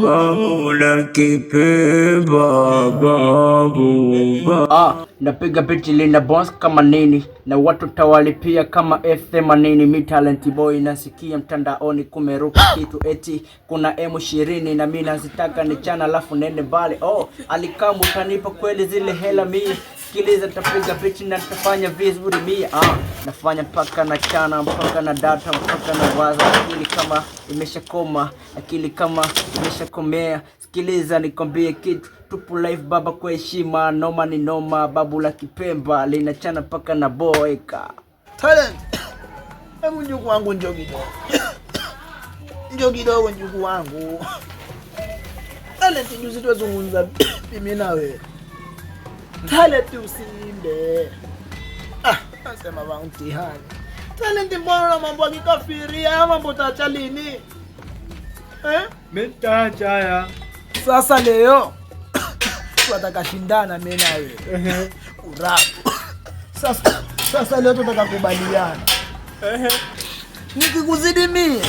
babu la kipemba babu. Napiga biti lina bounce kama nini, na watu tawalipia kama F80. Mi talent boy nasikia mtandaoni kumeruka kitu eti kuna M20 na mimi nazitaka ni chana alafu nende mbali. Alikamu tanipa kweli zile hela mimi. Sikiliza tapiga biti na tafanya vizuri mimi. Nafanya mpaka na chana mpaka na data mpaka na waza, akili kama imeshakoma, akili kama imeshakomea. Sikiliza nikwambie kitu, tupo live baba kwa heshima, noma ni noma, babu la kipemba linachana paka na boeka. Talent. Hebu njugu wangu njoo kidogo. Njoo kidogo njugu wangu. Talent juzi tuzungumza mimi na wewe. Talent usiimbe. Nasema wa mtihani. Talent mbona mambo ya kikafiria, mambo taacha lini? Mtaacha ya. Sasa leo tunataka shindana mimi na wewe. Urapu. Sasa leo tutakubaliana. Nikikuzidi mimi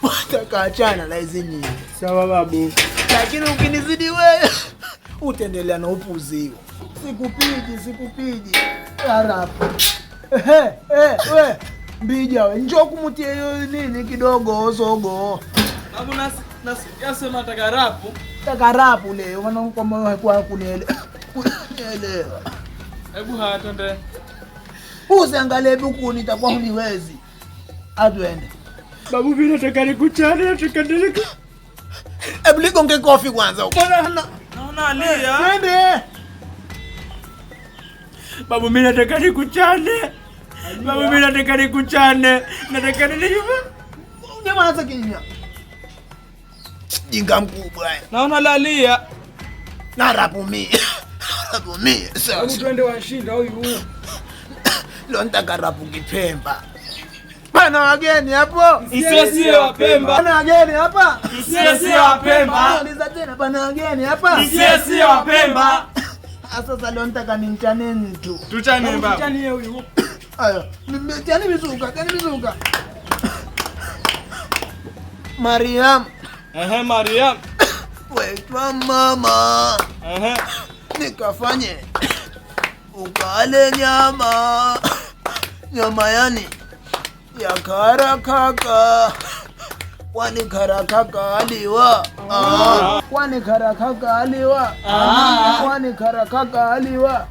utakaachana na hizi nyingi. Sawa babu. Lakini ukinizidi wewe utaendelea na upuzi. Sikupigi. Urapu. We. Mbija we. Njoo kumutie hiyo nini kidogo zogo. Babu yasema takarapu. Takarapu leo maana kwa kunielewa. Hebu hatende. Usiangalie buku nitakuwa uniwezi. Atwende. Babu mimi nataka nikuchane, nataka nileke. Hebu ligonge kofi kwanza huko. Naona alia. Twende. Babu mimi nataka nikuchane. Babu mimi nataka nikuchane. Nataka nileke. Nyamaza kinya. Jinga mkubwa. Naona lalia. Na rapu mimi. Rapu mimi. Hebu twende washinda huyu. Leo nitaka rapu kipemba. Bana wageni hapo. Sio wa Pemba. Bana wageni hapa. Sio wa Pemba. Uliza tena bana wageni hapa. Sio wa Pemba. Sasa leo nitaka nimchaneni tu. Tuchane baba. Tuchane huyu. Ayo, nimetiani mizuka. Mariam. Mariam. Weitwa mama. Nikafanye ukale nyama yani ya karakaka. Kwani karakaka aliwa. Kwani karakaka aliwa. Kwani karakaka aliwa.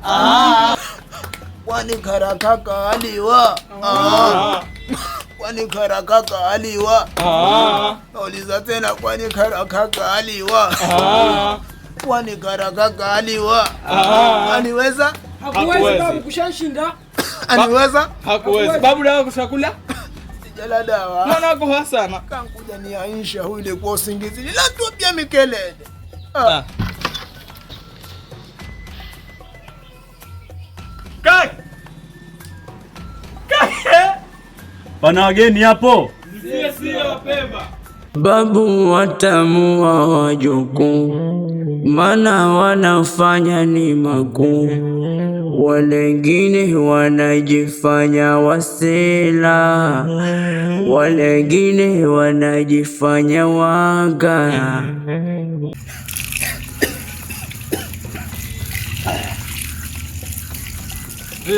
Kwani karakaka aliwa. Kwani karakaka aliwa. Uliza tena kwani karakaka aliwa. Kwani karakaka aliwa. Aniweza? Hakuwezi babu kushashinda. Aniweza? Hakuwezi. Babu dawa kushakula? Sijala dawa. Mwana kwa Hasana. Kankuja ni Aisha huyu ile kwa usingizi. La tu pia mikelele. Kai. Pana wageni hapo. Sio wa Pemba. Babu watamua wajukuu, mana wanafanya ni makuu. Walengine wanajifanya wasela, walengine wanajifanya waga.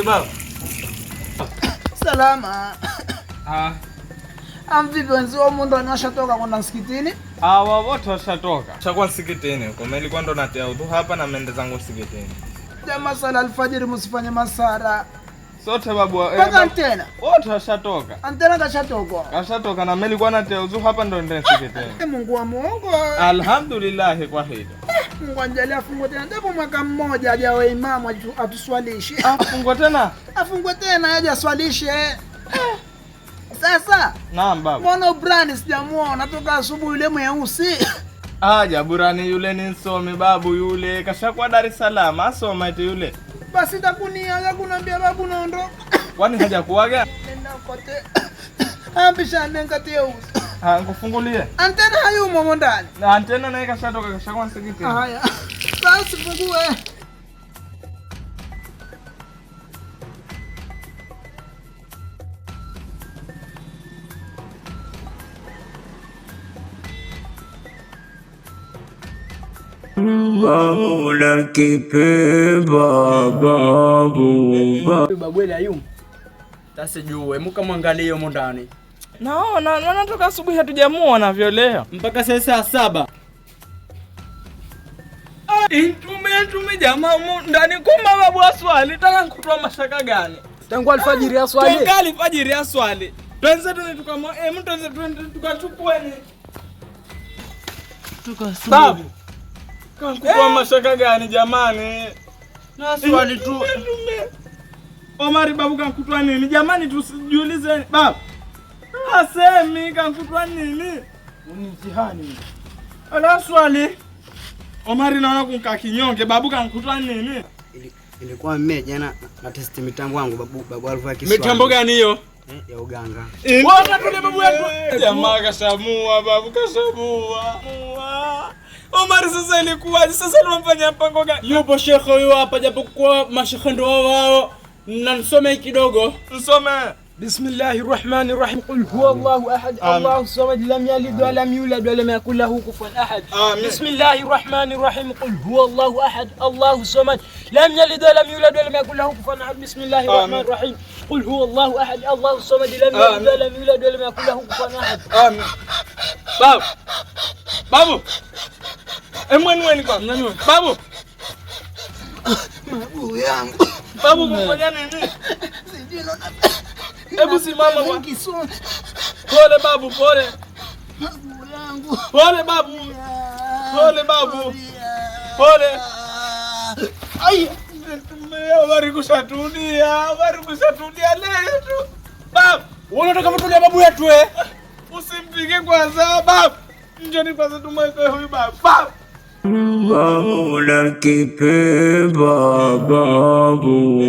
Babu. Salama. Vipi wenzio mundu anashatoka kwenda msikitini? Wote washatoka. Chakuwa msikitini huko. Mimi nilikuwa ndo natia udhu hapa na mende zangu msikitini. Jamaa sala alfajiri msifanye masara. Sote babu. Paka tena. Wote washatoka. Antena kashatoka. Kashatoka na mimi nilikuwa natia udhu hapa ndo ndio msikitini. Mungu wa Mungu. Alhamdulillah kwa hilo. Mungu anjalie afungwe tena. Ndipo mwaka mmoja ajawe imamu atuswalishe. Afungwe tena? Afungwe tena aje aswalishe. Sasa naam babu. Mbona Brani sijamuona toka asubuhi yule mweusi? Jaburani yule ni msomi babu yule. Kashakuwa Dar es Salaam asoma eti yule. Basi takuniaga kunambia babu naondoka. Kwani hajakuaga? Nenda kote. Ambisha nengatie usi. Ngufungulie. Antena hayumo ndani. Na antena naye kashatoka kashakuwa msikitini. Haya. Basi fungue. Una kipemba babu. Babu ile ayum. Sasa juu, muka mwangalie huko ndani. Naona toka asubuhi hatujamuona Violea. Mpaka saa 7. Tume jamaa ndani kuma babu aswali. Taka kutoa mashaka gani? Tangu alfajiri ya swali. Tangu alfajiri ya swali. Tuanze tukamo mtu tukachukueni. Babu. Kutoa mashaka gani jamani? Na swali tu. Omari babu kankutwa nini? Jamani tusijiulize babu. Asemi kankutwa nini? Ni mtihani. Ala swali. Omari naona kunka kinyonge babu kankutwa nini? Ilikuwa mimi jana na test mitambo wangu babu alivyo Kiswahili. Mitambo gani hiyo? Ya uganga. Bwana tule babu yetu. Jamaa kashamua babu kashamua. Omari sasa ilikuwa sasa tunamfanya mpango gani? Yupo shekhe huyo hapa japokuwa mashekhe ndio wao. Na nisome kidogo. Nisome. Bismillahirrahmanirrahim. Qul huwallahu ahad, Allahu samad, lam yalid wa lam yulad wa lam yakul lahu kufuwan ahad. Bismillahirrahmanirrahim. Qul huwallahu ahad, Allahu samad, lam yalid wa lam yulad wa lam yakul lahu kufuwan ahad. Bismillahirrahmanirrahim. Qul huwallahu ahad, Allahu samad, lam yalid wa lam yulad wa lam yakul lahu kufuwan ahad. Amin. Babu. Emweni kwa nani? Babu. Babu yangu. Babu kufanya nini? Hebu simama kwa. Pole babu, pole. Babu yangu. Pole babu. Pole babu. Pole. Ai, Omari kushatulia leo. Babu, Unataka mtulia babu yetu usimpige kwanza babu. Njoni kwanza tumweke huyu babu. Babu. Una kipemba babu.